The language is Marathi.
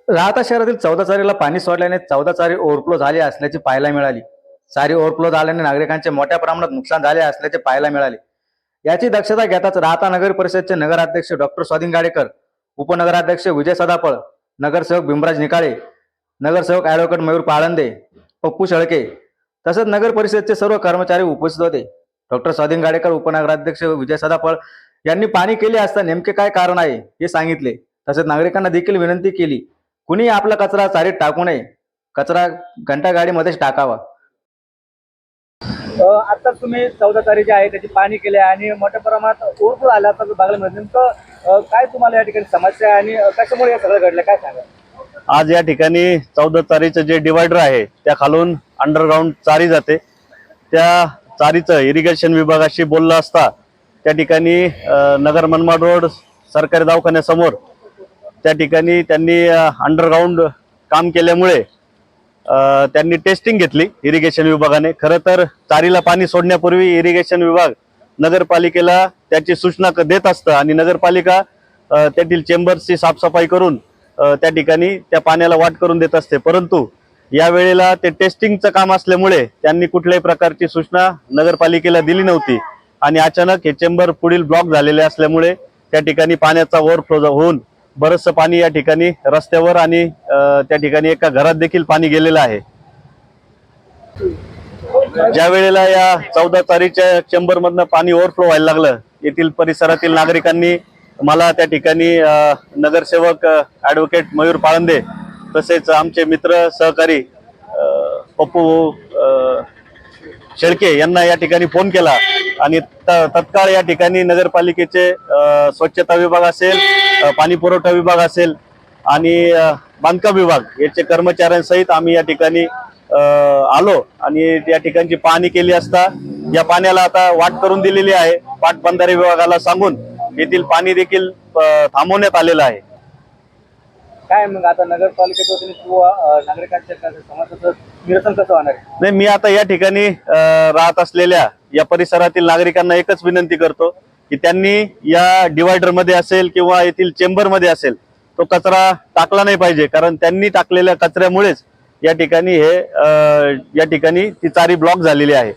राहता शहरातील 14 चारीला पाणी सोडल्याने 14 चारी ओव्हरफ्लो झाले असल्याची पाहायला मिळाली. चारी ओव्हरफ्लो झाल्याने नागरिकांचे मोठ्या प्रमाणात नुकसान झाले असल्याचे पाहायला मिळाले. याची दक्षता घेताच राहता नगर परिषदचे नगराध्यक्ष डॉक्टर स्वाधीन गाडेकर, उपनगराध्यक्ष विजय सदाफळ, नगरसेवक भीमराज निकाळे, नगरसेवक ॲडव्होकेट मयूर पाळंदे, पप्पू शेळके तसेच नगर परिषदचे सर्व कर्मचारी उपस्थित होते. डॉक्टर स्वाधीन गाडेकर, उपनगराध्यक्ष विजय सदाफळ यांनी पाणी केले असता नेमके काय कारण आहे हे सांगितले. तसेच नागरिकांना देखील विनंती केली, कुणी आपला कचरा चारीत टाकू नये, कचरा घंटागाडीमध्येच टाकावा. आता तुम्ही 14 तारी जे आहे त्याची पाणी केली आहे आणि मोठ्या प्रमाणात ओव्हरफ्लो आला तर बघायला मिळतं. नेमकं काय तुम्हाला या ठिकाणी समस्या आहे आणि कशामुळे हे सगळं घडलं काय सांगा? आज या ठिकाणी 14 चारीचं जे डिवायडर आहे त्या खालून अंडरग्राऊंड चारी जाते. त्या चारीचं इरिगेशन विभागाशी बोललं असता त्या ठिकाणी नगर मनमाड रोड सरकारी दवाखान्यासमोर त्या ठिकाणी त्यांनी अंडरग्राऊंड काम केल्यामुळे त्यांनी टेस्टिंग घेतली इरिगेशन विभागाने. खरं तर चारीला पाणी सोडण्यापूर्वी इरिगेशन विभाग नगरपालिकेला त्याची सूचना देत असतं आणि नगरपालिका त्यातील चेंबर्सची साफसफाई करून त्या ठिकाणी त्या पाण्याला वाट करून देत असते. परंतु या वेळेला ते टेस्टिंगचं काम असल्यामुळे त्यांनी कुठल्याही प्रकारची सूचना नगरपालिकेला दिली नव्हती आणि अचानक हे चेंबर पुढील ब्लॉक झालेले असल्यामुळे त्या ठिकाणी पाण्याचा ओव्हरफ्लो होऊन बरंचसं पाणी या ठिकाणी रस्त्यावर आणि त्या ठिकाणी एका घरात देखील पाणी गेलेलं आहे. ज्या वेळेला या 14 तारीच्या चेंबर मधनं पाणी ओव्हरफ्लो व्हायला लागलं, येथील परिसरातील नागरिकांनी मला त्या ठिकाणी नगरसेवक ॲडव्होकेट मयूर पाळंदे तसेच आमचे मित्र सहकारी पप्पू शेळके यांना या ठिकाणी फोन केला आणि तत्काळ या ठिकाणी नगरपालिकेचे स्वच्छता विभाग असेल, पाणी पुरवठा विभाग असेल आणि बांधकाम विभाग याचे कर्मचाऱ्यांसहित आम्ही या ठिकाणी आलो आणि या ठिकाणची पाहणी केली असता या पाण्याला आता वाट करून दिलेली आहे. पाटबंधारे विभागाला सांगून येथील पाणी देखील थांबवण्यात आलेलं आहे. काय मग आता नगरपालिकेच्या किंवा नागरिकांच्या समस्याचं निरसन कसं होणार आहे? नाही, मी आता या ठिकाणी राहत असलेल्या या परिसरातील नागरिकांना एकच विनंती करतो की त्यांनी या डिवायडर मध्ये असेल किंवा येथील चेंबर मध्ये असेल तो कचरा टाकला नाही पाहिजे, कारण त्यांनी टाकलेल्या कचऱ्यामुळेच या ठिकाणी ती चारी ब्लॉक झालेली आहे.